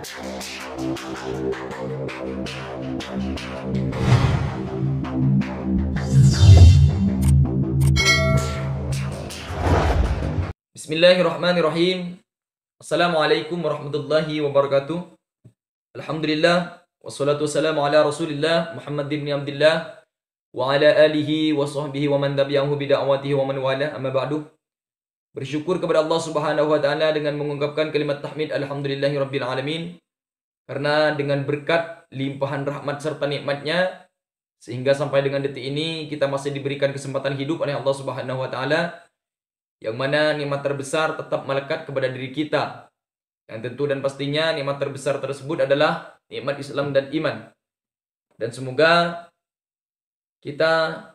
Bismillahirrahmanirrahim. Assalamualaikum warahmatullahi wabarakatuh. Alhamdulillah wassalatu wassalamu ala Rasulillah Muhammad bin Abdullah wa ala alihi wa sahbihi wa man tabi'ahu bi da'watihi wa man wala, amma ba'du. Bersyukur kepada Allah Subhanahu wa taala dengan mengucapkan kalimat tahmid alhamdulillahirabbil alamin, karena dengan berkat limpahan rahmat serta nikmatnya sehingga sampai dengan detik ini kita masih diberikan kesempatan hidup oleh Allah Subhanahu wa taala, yang mana nikmat terbesar tetap melekat kepada diri kita. Yang tentu dan pastinya nikmat terbesar tersebut adalah nikmat Islam dan iman. Dan semoga kita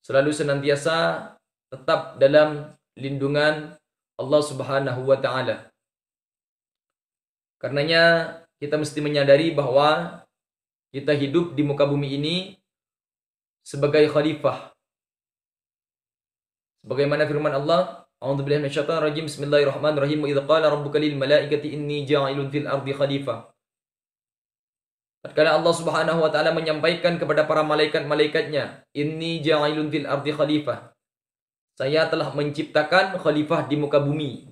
selalu senantiasa tetap dalam lindungan Allah Subhanahu wa taala. Karenanya kita mesti menyadari bahwa kita hidup di muka bumi ini sebagai khalifah. Sebagaimana firman Allah, A'udzubillahi minasyaitonir rajim, Bismillahirrahmanirrahim, wa idz qala rabbuka lil malaikati inni ja'ilun fil ardi khalifah. Tatkala Allah Subhanahu wa taala menyampaikan kepada para malaikat-malaikatnya, inni ja'ilun fil ardi khalifah. Saya telah menciptakan khalifah di muka bumi.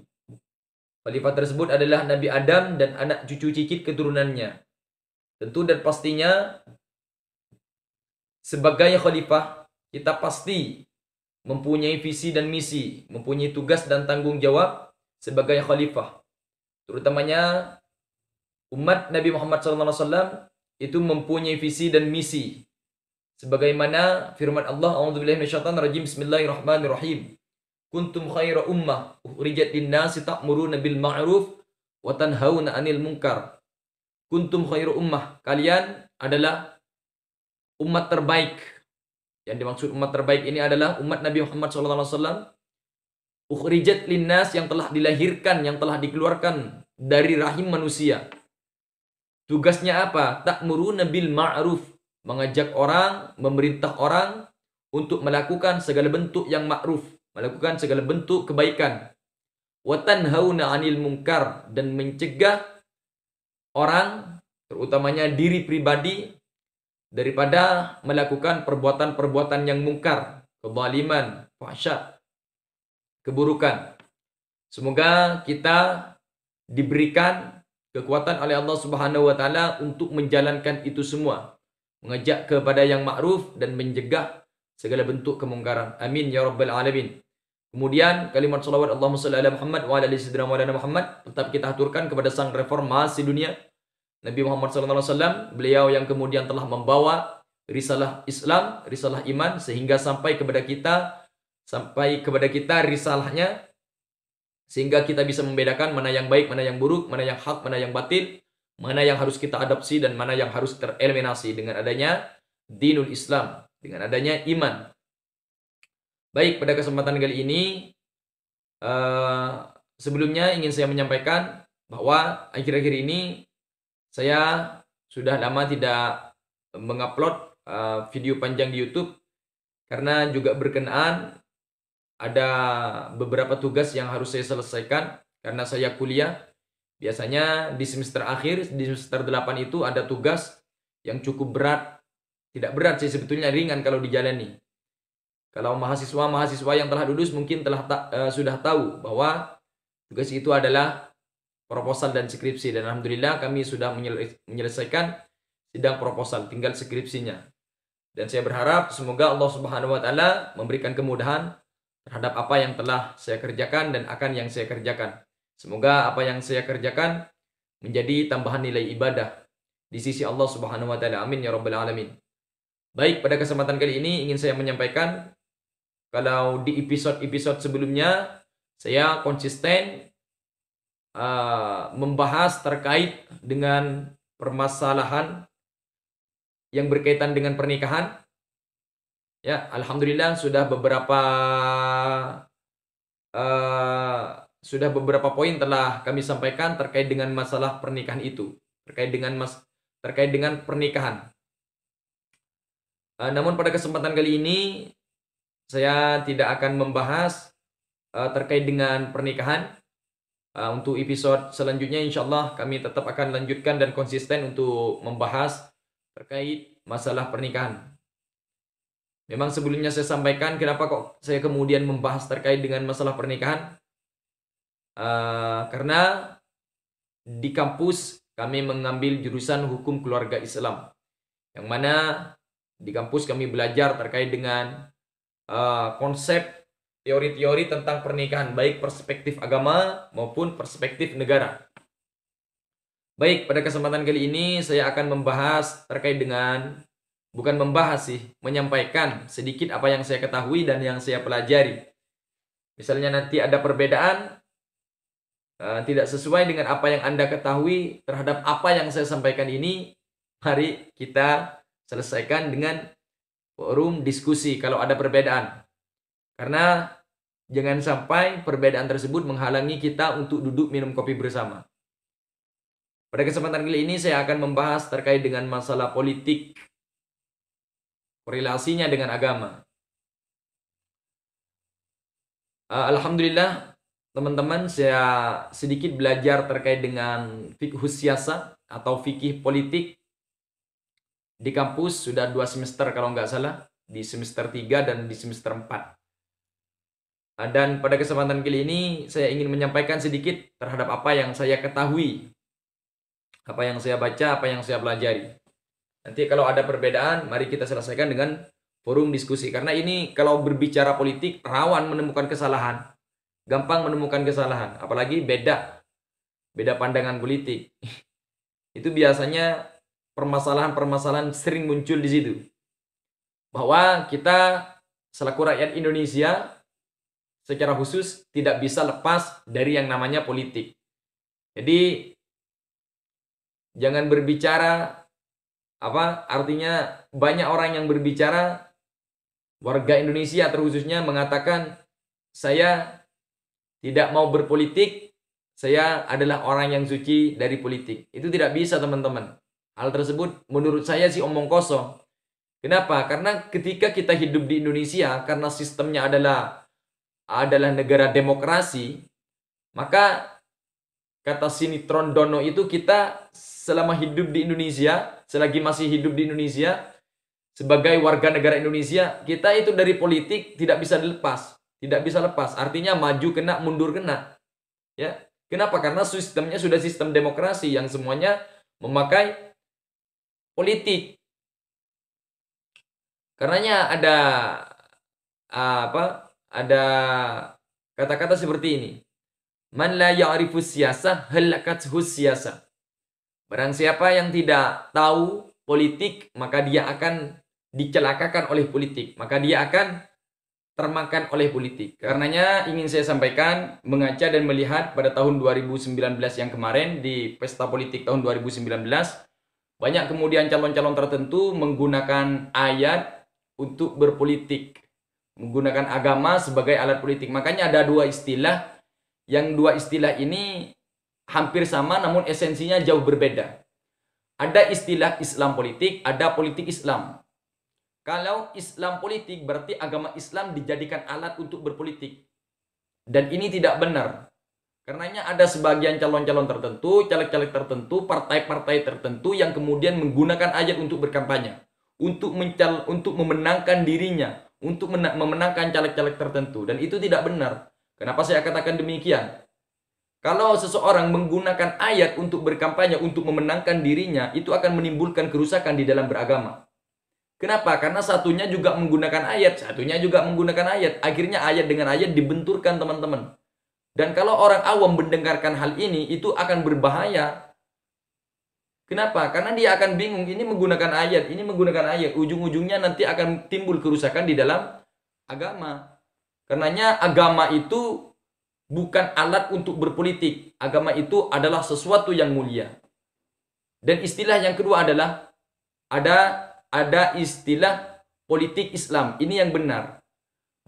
Khalifah tersebut adalah Nabi Adam dan anak cucu cicit keturunannya. Tentu dan pastinya sebagai khalifah kita pasti mempunyai visi dan misi, mempunyai tugas dan tanggung jawab sebagai khalifah. Terutamanya umat Nabi Muhammad SAW itu mempunyai visi dan misi. Sebagaimana firman Allah, A'udzubillahi minasyaitonir rajim, Bismillahirrahmanirrahim. Kuntum khaira ummah ukhrijat lin-nasi ta'muruna bil ma'ruf wa tanhauna 'anil munkar. Kuntum khairu ummah, kalian adalah umat terbaik. Yang dimaksud umat terbaik ini adalah umat Nabi Muhammad SAW. Ukhrijat linnas, yang telah dilahirkan, yang telah dikeluarkan dari rahim manusia. Tugasnya apa? Ta'muruna bil ma'ruf, mengajak orang, memerintah orang untuk melakukan segala bentuk yang ma'ruf, melakukan segala bentuk kebaikan. Wa tanhauna 'anil munkar, dan mencegah orang, terutamanya diri pribadi, daripada melakukan perbuatan-perbuatan yang mungkar, kezaliman, fahsya, keburukan. Semoga kita diberikan kekuatan oleh Allah Subhanahu wa taala untuk menjalankan itu semua, mengajak kepada yang ma'ruf dan mencegah segala bentuk kemungkaran. Amin ya rabbal alamin. Kemudian kalimat salawat Allahumma shalli ala Muhammad wa ala ali sayyidina Maulana Muhammad tetap kita haturkan kepada sang reformasi dunia Nabi Muhammad SAW, beliau yang kemudian telah membawa risalah Islam, risalah iman, sehingga sampai kepada kita risalahnya, sehingga kita bisa membedakan mana yang baik, mana yang buruk, mana yang hak, mana yang batil, mana yang harus kita adopsi dan mana yang harus tereliminasi dengan adanya dinul Islam, dengan adanya iman. Baik, pada kesempatan kali ini sebelumnya ingin saya menyampaikan bahwa akhir-akhir ini saya sudah lama tidak mengupload video panjang di YouTube, karena juga berkenaan ada beberapa tugas yang harus saya selesaikan karena saya kuliah. Biasanya di semester akhir, di semester 8 itu ada tugas yang cukup berat. Tidak berat sih sebetulnya, ringan kalau dijalani. Kalau mahasiswa-mahasiswa yang telah lulus mungkin sudah tahu bahwa tugas itu adalah proposal dan skripsi, dan alhamdulillah kami sudah menyelesaikan sidang proposal, tinggal skripsinya. Dan saya berharap semoga Allah Subhanahu wa taala memberikan kemudahan terhadap apa yang telah saya kerjakan dan akan yang saya kerjakan. Semoga apa yang saya kerjakan menjadi tambahan nilai ibadah di sisi Allah Subhanahu wa taala. Amin ya rabbal alamin. Baik, pada kesempatan kali ini ingin saya menyampaikan, kalau di episode-episode sebelumnya saya konsisten membahas terkait dengan permasalahan yang berkaitan dengan pernikahan. Ya, alhamdulillah sudah beberapa poin telah kami sampaikan terkait dengan masalah pernikahan itu, terkait dengan pernikahan. Namun pada kesempatan kali ini saya tidak akan membahas terkait dengan pernikahan, Untuk episode selanjutnya insya Allah kami tetap akan lanjutkan dan konsisten untuk membahas terkait masalah pernikahan. Memang sebelumnya saya sampaikan kenapa kok saya kemudian membahas terkait dengan masalah pernikahan. Karena di kampus kami mengambil jurusan hukum keluarga Islam. Yang mana di kampus kami belajar terkait dengan konsep teori-teori tentang pernikahan, baik perspektif agama maupun perspektif negara. Baik, pada kesempatan kali ini saya akan membahas terkait dengan, bukan membahas sih, menyampaikan sedikit apa yang saya ketahui dan yang saya pelajari. Misalnya nanti ada perbedaan, tidak sesuai dengan apa yang Anda ketahui terhadap apa yang saya sampaikan ini, mari kita selesaikan dengan forum diskusi kalau ada perbedaan. Karena jangan sampai perbedaan tersebut menghalangi kita untuk duduk minum kopi bersama. Pada kesempatan kali ini saya akan membahas terkait dengan masalah politik, korelasinya dengan agama. Alhamdulillah teman-teman, saya sedikit belajar terkait dengan fikih siyasah atau fikih politik di kampus sudah 2 semester kalau nggak salah, di semester 3 dan di semester 4. Dan pada kesempatan kali ini saya ingin menyampaikan sedikit terhadap apa yang saya ketahui, apa yang saya baca, apa yang saya pelajari. Nanti kalau ada perbedaan, mari kita selesaikan dengan forum diskusi. Karena ini kalau berbicara politik, rawan menemukan kesalahan. Gampang menemukan kesalahan. Apalagi beda pandangan politik. Itu biasanya permasalahan-permasalahan sering muncul di situ. Bahwa kita selaku rakyat Indonesia secara khusus tidak bisa lepas dari yang namanya politik. Jadi jangan berbicara artinya banyak orang yang berbicara, warga Indonesia terkhususnya mengatakan saya tidak mau berpolitik, saya adalah orang yang suci dari politik. Itu tidak bisa teman-teman. Hal tersebut menurut saya sih omong kosong. Kenapa? Karena ketika kita hidup di Indonesia, karena sistemnya adalah negara demokrasi, maka kata sinetron Dono itu kita selama hidup di Indonesia, selagi masih hidup di Indonesia, sebagai warga negara Indonesia, kita itu dari politik tidak bisa dilepas. Tidak bisa lepas. Artinya maju kena, mundur kena. Ya. Kenapa? Karena sistemnya sudah sistem demokrasi yang semuanya memakai politik. Karenanya ada kata-kata seperti ini. Man la ya'rifu siyasah halakathu siyasah. Barang siapa yang tidak tahu politik, maka dia akan dicelakakan oleh politik. Maka dia akan termakan oleh politik. Karenanya ingin saya sampaikan, mengaca dan melihat pada tahun 2019 yang kemarin di pesta politik tahun 2019, banyak kemudian calon-calon tertentu menggunakan ayat untuk berpolitik. Menggunakan agama sebagai alat politik. Makanya ada 2 istilah. Yang 2 istilah ini hampir sama namun esensinya jauh berbeda. Ada istilah Islam politik, ada politik Islam. Kalau Islam politik berarti agama Islam dijadikan alat untuk berpolitik. Dan ini tidak benar. Karenanya ada sebagian calon-calon tertentu, caleg-caleg tertentu, partai-partai tertentu yang kemudian menggunakan ayat untuk berkampanye. Untuk memenangkan dirinya, untuk memenangkan caleg-caleg tertentu. Dan itu tidak benar. Kenapa saya katakan demikian? Kalau seseorang menggunakan ayat untuk berkampanye, untuk memenangkan dirinya, itu akan menimbulkan kerusakan di dalam beragama. Kenapa? Karena satunya juga menggunakan ayat, satunya juga menggunakan ayat. Akhirnya ayat dengan ayat dibenturkan teman-teman. Dan kalau orang awam mendengarkan hal ini, itu akan berbahaya. Kenapa? Karena dia akan bingung, ini menggunakan ayat, ini menggunakan ayat. Ujung-ujungnya nanti akan timbul kerusakan di dalam agama. Karenanya agama itu bukan alat untuk berpolitik. Agama itu adalah sesuatu yang mulia. Dan istilah yang kedua adalah ada istilah politik Islam. Ini yang benar.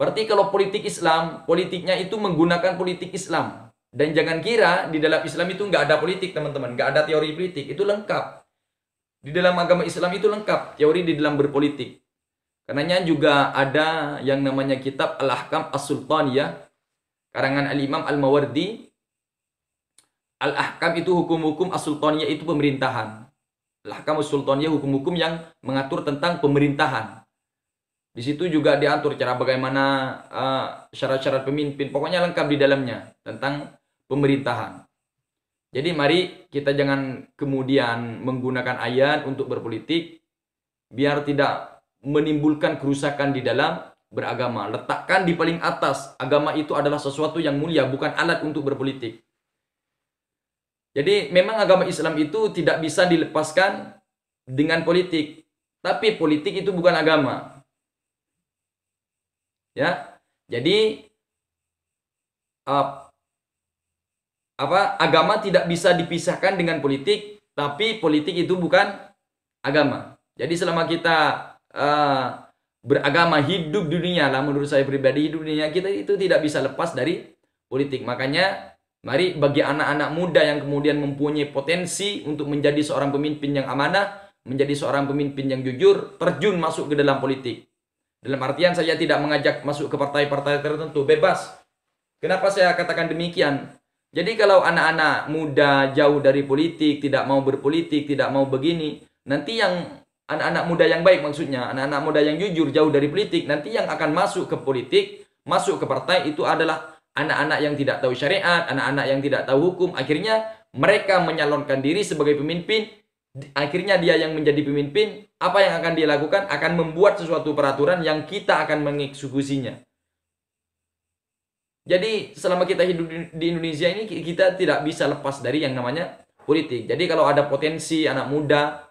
Berarti kalau politik Islam, politiknya itu menggunakan politik Islam. Dan jangan kira di dalam Islam itu nggak ada politik teman-teman. Nggak ada teori politik. Itu lengkap. Di dalam agama Islam itu lengkap. Teori di dalam berpolitik. Karenanya juga ada yang namanya kitab Al-Ahkam As-Sultaniyah karangan Al-Imam Al-Mawardi. Al-ahkam itu hukum-hukum, as-sultaniyah itu pemerintahan. Al-ahkam as-sultaniyah hukum-hukum yang mengatur tentang pemerintahan. Di situ juga diatur cara bagaimana syarat-syarat pemimpin. Pokoknya lengkap di dalamnya tentang pemerintahan. Jadi mari kita jangan kemudian menggunakan ayat untuk berpolitik biar tidak menimbulkan kerusakan di dalam beragama. Letakkan di paling atas. Agama itu adalah sesuatu yang mulia, bukan alat untuk berpolitik. Jadi memang agama Islam itu tidak bisa dilepaskan dengan politik. Tapi politik itu bukan agama. Ya, jadi agama tidak bisa dipisahkan dengan politik, tapi politik itu bukan agama. Jadi selama kita beragama, hidup di dunia lah, menurut saya pribadi hidup di dunia kita itu tidak bisa lepas dari politik. Makanya mari bagi anak-anak muda yang kemudian mempunyai potensi untuk menjadi seorang pemimpin yang amanah, menjadi seorang pemimpin yang jujur, terjun masuk ke dalam politik. Dalam artian saya tidak mengajak masuk ke partai-partai tertentu, bebas. Kenapa saya katakan demikian? Jadi kalau anak-anak muda jauh dari politik, tidak mau berpolitik, tidak mau begini, nanti yang anak-anak muda yang baik maksudnya, anak-anak muda yang jujur jauh dari politik, nanti yang akan masuk ke politik, masuk ke partai itu adalah anak-anak yang tidak tahu syariat, anak-anak yang tidak tahu hukum. Akhirnya mereka menyalonkan diri sebagai pemimpin. Akhirnya dia yang menjadi pemimpin, apa yang akan dia lakukan? Akan membuat sesuatu peraturan yang kita akan mengeksekusinya. Jadi selama kita hidup di Indonesia ini, kita tidak bisa lepas dari yang namanya politik. Jadi kalau ada potensi anak muda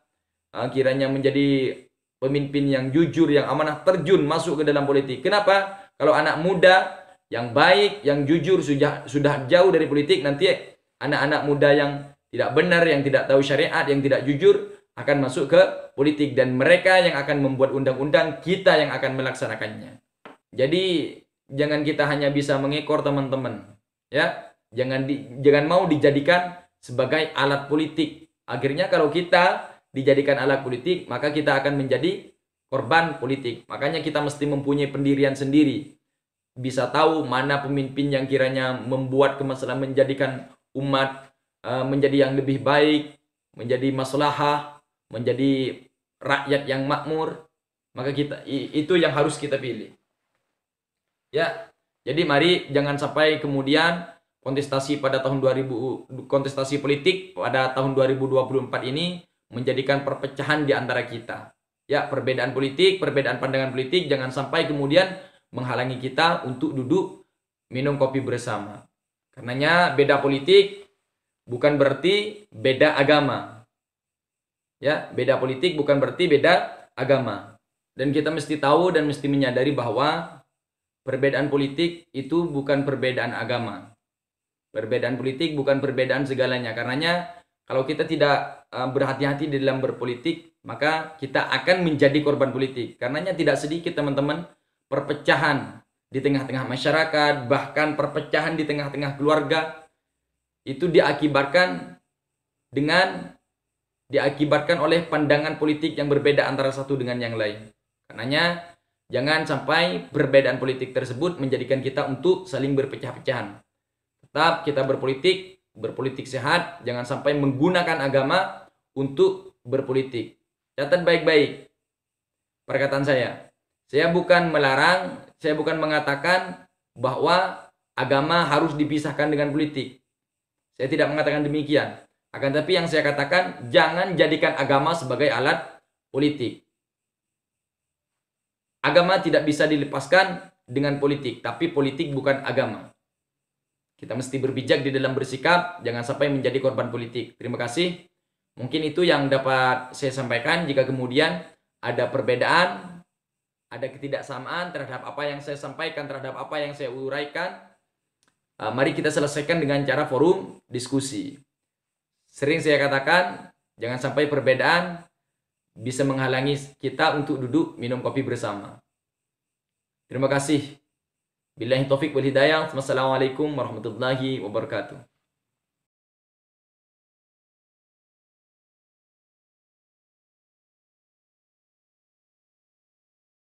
kiranya menjadi pemimpin yang jujur, yang amanah, terjun masuk ke dalam politik. Kenapa? Kalau anak muda yang baik, yang jujur, sudah jauh dari politik, nanti anak-anak muda yang tidak benar, yang tidak tahu syariat, yang tidak jujur akan masuk ke politik, dan mereka yang akan membuat undang-undang, kita yang akan melaksanakannya. Jadi jangan kita hanya bisa mengekor teman-teman, ya. Jangan mau dijadikan sebagai alat politik. Akhirnya kalau kita dijadikan alat politik, maka kita akan menjadi korban politik. Makanya kita mesti mempunyai pendirian sendiri. Bisa tahu mana pemimpin yang kiranya membuat kemaslahatan, menjadikan umat menjadi yang lebih baik, menjadi maslahah, menjadi rakyat yang makmur, maka itu yang harus kita pilih. Ya, jadi mari jangan sampai kemudian kontestasi politik pada tahun 2024 ini menjadikan perpecahan di antara kita. Ya, perbedaan politik, perbedaan pandangan politik jangan sampai kemudian menghalangi kita untuk duduk minum kopi bersama. Karenanya beda politik bukan berarti beda agama. Ya, beda politik bukan berarti beda agama. Dan kita mesti tahu dan mesti menyadari bahwa perbedaan politik itu bukan perbedaan agama. Perbedaan politik bukan perbedaan segalanya. Karenanya kalau kita tidak berhati-hati di dalam berpolitik, maka kita akan menjadi korban politik. Karenanya tidak sedikit teman-teman perpecahan di tengah-tengah masyarakat, bahkan perpecahan di tengah-tengah keluarga, itu diakibatkan oleh pandangan politik yang berbeda antara satu dengan yang lain. Karenanya jangan sampai perbedaan politik tersebut menjadikan kita untuk saling berpecah-pecahan. Tetap kita berpolitik sehat, jangan sampai menggunakan agama untuk berpolitik. Catat baik-baik perkataan saya. Saya bukan melarang, saya bukan mengatakan bahwa agama harus dipisahkan dengan politik. Saya tidak mengatakan demikian. Akan tapi yang saya katakan, jangan jadikan agama sebagai alat politik. Agama tidak bisa dilepaskan dengan politik, tapi politik bukan agama. Kita mesti berbijak di dalam bersikap, jangan sampai menjadi korban politik. Terima kasih. Mungkin itu yang dapat saya sampaikan. Jika kemudian ada perbedaan, ada ketidaksamaan terhadap apa yang saya sampaikan, terhadap apa yang saya uraikan, mari kita selesaikan dengan cara forum diskusi. Sering saya katakan, jangan sampai perbedaan bisa menghalangi kita untuk duduk minum kopi bersama. Terima kasih. Billahi taufik wal hidayah. Wassalamualaikum warahmatullahi wabarakatuh.